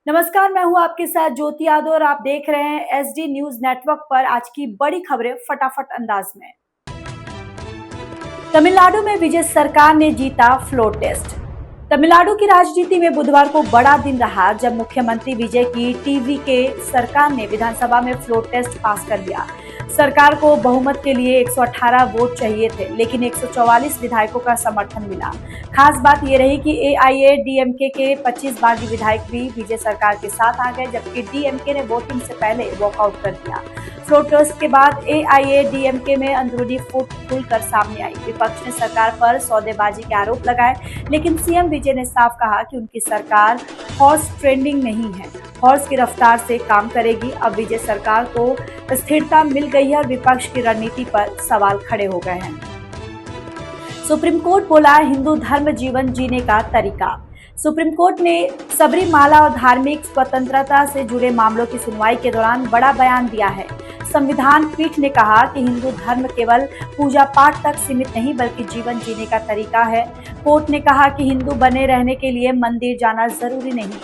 नमस्कार, मैं हूं आपके साथ ज्योति यादव और आप देख रहे हैं एसडी न्यूज नेटवर्क पर आज की बड़ी खबरें फटाफट अंदाज में। तमिलनाडु में विजय सरकार ने जीता फ्लोर टेस्ट। तमिलनाडु की राजनीति में बुधवार को बड़ा दिन रहा जब मुख्यमंत्री विजय की टीवी के सरकार ने विधानसभा में फ्लोर टेस्ट पास कर लिया। सरकार को बहुमत के लिए 118 वोट चाहिए थे, लेकिन 144 विधायकों का समर्थन मिला। खास बात यह रही कि एआईएडीएमके के 25 बागी विधायक भी विजय सरकार के साथ आ गए, जबकि डीएमके ने वोटिंग से पहले वॉकआउट कर दिया। फ्लोर टेस्ट के बाद एआईएडीएमके में अंदरूनी फूट खुलकर सामने आई। विपक्ष ने सरकार पर सौदेबाजी के आरोप लगाए, लेकिन सीएम विजय ने साफ कहा कि उनकी सरकार हॉर्स ट्रेंडिंग नहीं है, हॉर्स की रफ्तार से काम करेगी। अब विजय सरकार को स्थिरता मिल गई है और विपक्ष की रणनीति पर सवाल खड़े हो गए हैं। सुप्रीम कोर्ट बोला हिंदू धर्म जीवन जीने का तरीका। सुप्रीम कोर्ट ने सबरीमाला और धार्मिक स्वतंत्रता से जुड़े मामलों की सुनवाई के दौरान बड़ा बयान दिया है। संविधान पीठ ने कहा कि हिंदू धर्म केवल पूजा पाठ तक सीमित नहीं बल्कि जीवन जीने का तरीका है। कोर्ट ने कहा कि हिंदू बने रहने के लिए मंदिर जाना जरूरी नहीं,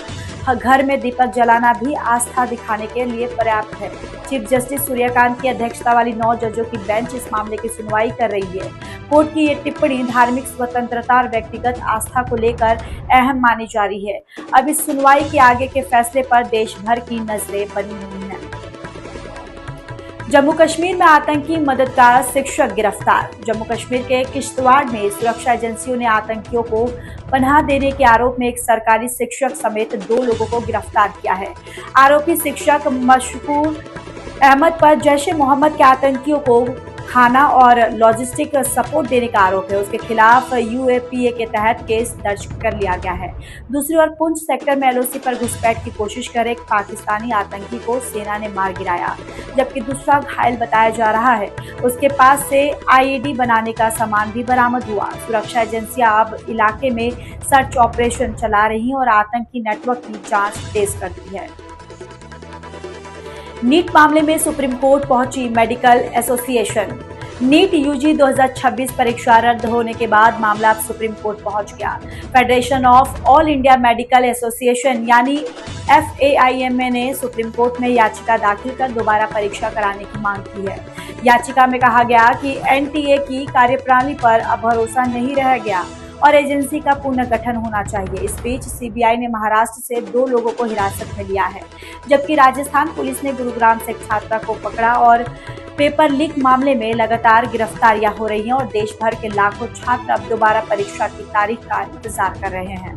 घर में दीपक जलाना भी आस्था दिखाने के लिए पर्याप्त है। चीफ जस्टिस सूर्यकांत की अध्यक्षता वाली 9 जजों की बेंच इस मामले की सुनवाई कर रही है। कोर्ट की ये टिप्पणी धार्मिक स्वतंत्रता और व्यक्तिगत आस्था को लेकर अहम मानी जा रही है। अब इस सुनवाई के आगे के फैसले पर देश भर की नजरें बनी हुई हैं। जम्मू कश्मीर में आतंकी मददगार शिक्षक गिरफ्तार। जम्मू कश्मीर के किश्तवाड़ में सुरक्षा एजेंसियों ने आतंकियों को पनाह देने के आरोप में एक सरकारी शिक्षक समेत 2 लोगों को गिरफ्तार किया है। आरोपी शिक्षक मशकूर अहमद पर जैश ए मोहम्मद के आतंकियों को खाना और लॉजिस्टिक सपोर्ट देने का आरोप है। उसके खिलाफ यूएपीए के तहत केस दर्ज कर लिया गया है। दूसरी ओर पुंछ सेक्टर में एलओसी पर घुसपैठ की कोशिश कर एक पाकिस्तानी आतंकी को सेना ने मार गिराया, जबकि दूसरा घायल बताया जा रहा है। उसके पास से आईईडी बनाने का सामान भी बरामद हुआ। सुरक्षा एजेंसियां अब इलाके में सर्च ऑपरेशन चला रही हैं और आतंकी नेटवर्क की जांच तेज कर दी है। नीट मामले में सुप्रीम कोर्ट पहुंची मेडिकल एसोसिएशन। नीट यूजी 2026 परीक्षा रद्द होने के बाद मामला अब सुप्रीम कोर्ट पहुंच गया। Federation of all India medical association यानी FAIMA ने सुप्रीम कोर्ट में याचिका दाखिल कर दोबारा परीक्षा कराने की मांग की है। याचिका में कहा गया कि एनटीए की कार्यप्रणाली पर अब भरोसा नहीं रह गया और एजेंसी का पुनर्गठन होना चाहिए। इस बीच सीबीआई ने महाराष्ट्र से 2 लोगों को हिरासत में लिया है, जबकि राजस्थान पुलिस ने गुरुग्राम से एक छात्रा को पकड़ा और पेपर लीक मामले में लगातार गिरफ्तारियां हो रही हैं और देश भर के लाखों छात्र अब दोबारा परीक्षा की तारीख का इंतजार कर रहे हैं।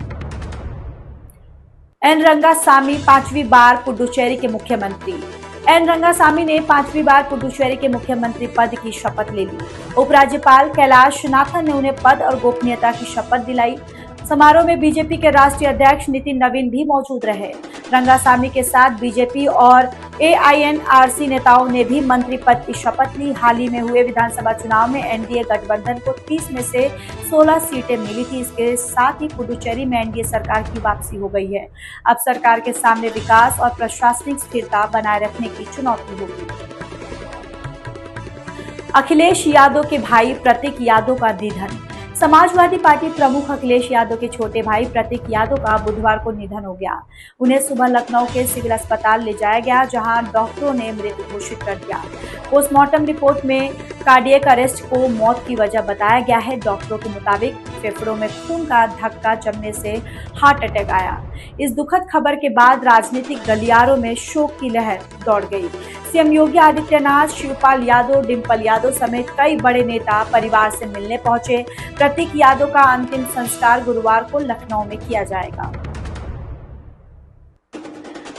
एन रंगासामी 5वीं बार पुडुचेरी के मुख्यमंत्री। एन रंगासामी ने 5वीं बार पुडुचेरी के मुख्यमंत्री पद की शपथ ले ली। उपराज्यपाल कैलाश नाथन ने उन्हें पद और गोपनीयता की शपथ दिलाई। समारोह में बीजेपी के राष्ट्रीय अध्यक्ष नितिन नवीन भी मौजूद रहे। रंगासामी के साथ बीजेपी और AINRC नेताओं ने भी मंत्री पद की शपथ ली। हाल ही में हुए विधानसभा चुनाव में एनडीए गठबंधन को 30 में से 16 सीटें मिली थी। इसके साथ ही पुडुचेरी में एनडीए सरकार की वापसी हो गई है। अब सरकार के सामने विकास और प्रशासनिक स्थिरता बनाए रखने की चुनौती होगी। अखिलेश यादव के भाई प्रतीक यादव का निधन। समाजवादी पार्टी प्रमुख अखिलेश यादव के छोटे भाई प्रतीक यादव का बुधवार को निधन हो गया। उन्हें सुबह लखनऊ के सिविल अस्पताल ले जाया गया, जहां डॉक्टरों ने मृत घोषित कर दिया। पोस्टमार्टम रिपोर्ट में कार्डियक अरेस्ट को मौत की वजह बताया गया है। डॉक्टरों के मुताबिक फेफड़ों में खून का धक्का जमने से हार्ट अटैक आया। इस दुखद खबर के बाद राजनीतिक गलियारों में शोक की लहर दौड़ गई। सीएम योगी आदित्यनाथ, शिवपाल यादव, डिंपल यादव समेत कई बड़े नेता परिवार से मिलने पहुंचे। प्रतीक यादव का अंतिम संस्कार गुरुवार को लखनऊ में किया जाएगा।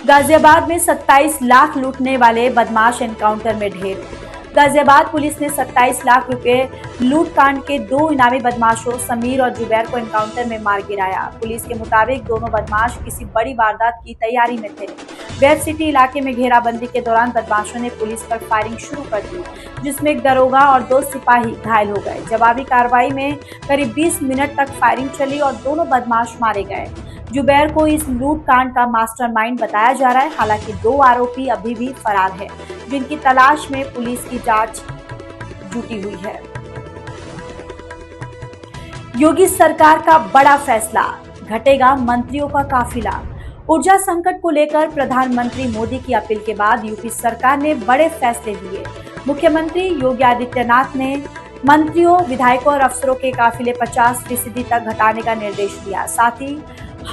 गाजियाबाद में 27 लाख लूटने वाले बदमाश एनकाउंटर में ढेर। गाजियाबाद पुलिस ने 27 लाख रुपए लूटकांड के 2 इनामी बदमाशों समीर और जुबैर को एनकाउंटर में मार गिराया। पुलिस के मुताबिक दोनों बदमाश किसी बड़ी वारदात की तैयारी में थे। वेब सिटी इलाके में घेराबंदी के दौरान बदमाशों ने पुलिस पर फायरिंग शुरू कर दी, जिसमें एक दरोगा और 2 सिपाही घायल हो गए। जवाबी कार्रवाई में करीब 20 मिनट तक फायरिंग चली और दोनों बदमाश मारे गए। जुबैर को इस लूटकांड का मास्टरमाइंड बताया जा रहा है। हालांकि 2 आरोपी अभी भी फरार हैं, जिनकी तलाश में पुलिस की जांच जुटी हुई है। योगी सरकार का बड़ा फैसला, घटेगा मंत्रियों का काफिला। ऊर्जा संकट को लेकर प्रधानमंत्री मोदी की अपील के बाद यूपी सरकार ने बड़े फैसले लिए। मुख्यमंत्री योगी आदित्यनाथ ने मंत्रियों, विधायकों और अफसरों के काफिले 50% तक घटाने का निर्देश दिया। साथ ही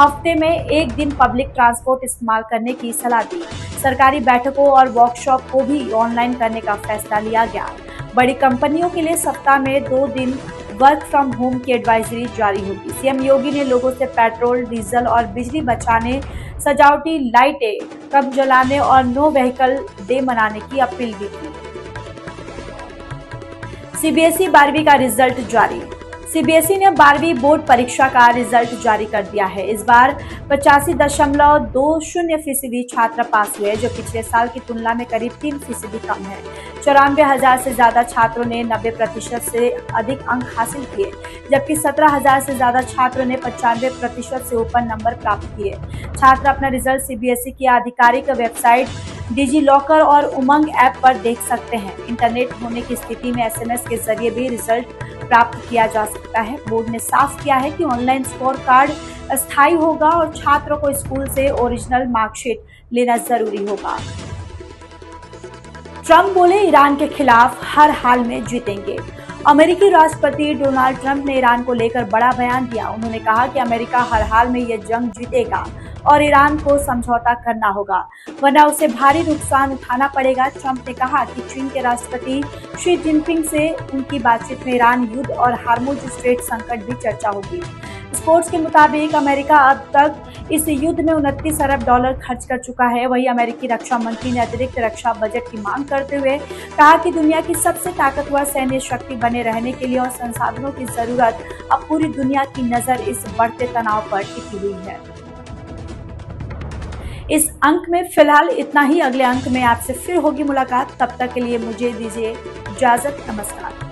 हफ्ते में एक दिन पब्लिक ट्रांसपोर्ट इस्तेमाल करने की सलाह दी। सरकारी बैठकों और वर्कशॉप को भी ऑनलाइन करने का फैसला लिया गया। बड़ी कंपनियों के लिए सप्ताह में 2 दिन वर्क फ्रॉम होम की एडवाइजरी जारी होगी। सीएम योगी ने लोगों से पेट्रोल, डीजल और बिजली बचाने, सजावटी लाइटें कम जलाने और नो व्हीकल डे मनाने की अपील भी की। सीबीएसई 12वीं का रिजल्ट जारी। सीबीएसई ने 12वीं बोर्ड परीक्षा का रिजल्ट जारी कर दिया है। इस बार 85.20% छात्र पास हुए, जो पिछले साल की तुलना में करीब 3% कम है। 94,000 से ज्यादा छात्रों ने 90% से अधिक अंक हासिल किए, जबकि 17,000 से ज्यादा छात्रों ने 95% से ऊपर नंबर प्राप्त किए। छात्र अपना रिजल्ट सीबीएसई की आधिकारिक वेबसाइट, डिजी लॉकर और उमंग ऐप पर देख सकते हैं। इंटरनेट होने की स्थिति में एसएमएस के जरिए भी रिजल्ट प्राप्त किया जा सकता है। बोर्ड ने साफ किया है कि ऑनलाइन स्कोर कार्ड अस्थायी होगा और छात्रों को स्कूल से ओरिजिनल मार्कशीट लेना जरूरी होगा। ट्रंप बोले, ईरान के खिलाफ हर हाल में जीतेंगे। अमेरिकी राष्ट्रपति डोनाल्ड ट्रंप ने ईरान को लेकर बड़ा बयान दिया। उन्होंने कहा कि अमेरिका हर हाल में यह जंग जीतेगा और ईरान को समझौता करना होगा, वरना उसे भारी नुकसान उठाना पड़ेगा। ट्रंप ने कहा कि चीन के राष्ट्रपति शी जिनपिंग से उनकी बातचीत में ईरान युद्ध और हार्मुज स्ट्रेट संकट भी चर्चा होगी। स्पोर्ट्स के मुताबिक अमेरिका अब तक इस युद्ध में $29 अरब खर्च कर चुका है। वहीं अमेरिकी रक्षा मंत्री ने अतिरिक्त रक्षा बजट की मांग करते हुए कहा कि दुनिया की सबसे ताकतवर सैन्य शक्ति बने रहने के लिए और संसाधनों की जरूरत, अब पूरी दुनिया की नजर इस बढ़ते तनाव पर टिकी हुई है। इस अंक में फिलहाल इतना ही। अगले अंक में आपसे फिर होगी मुलाकात। तब तक के लिए मुझे दीजिए इजाजत। नमस्कार।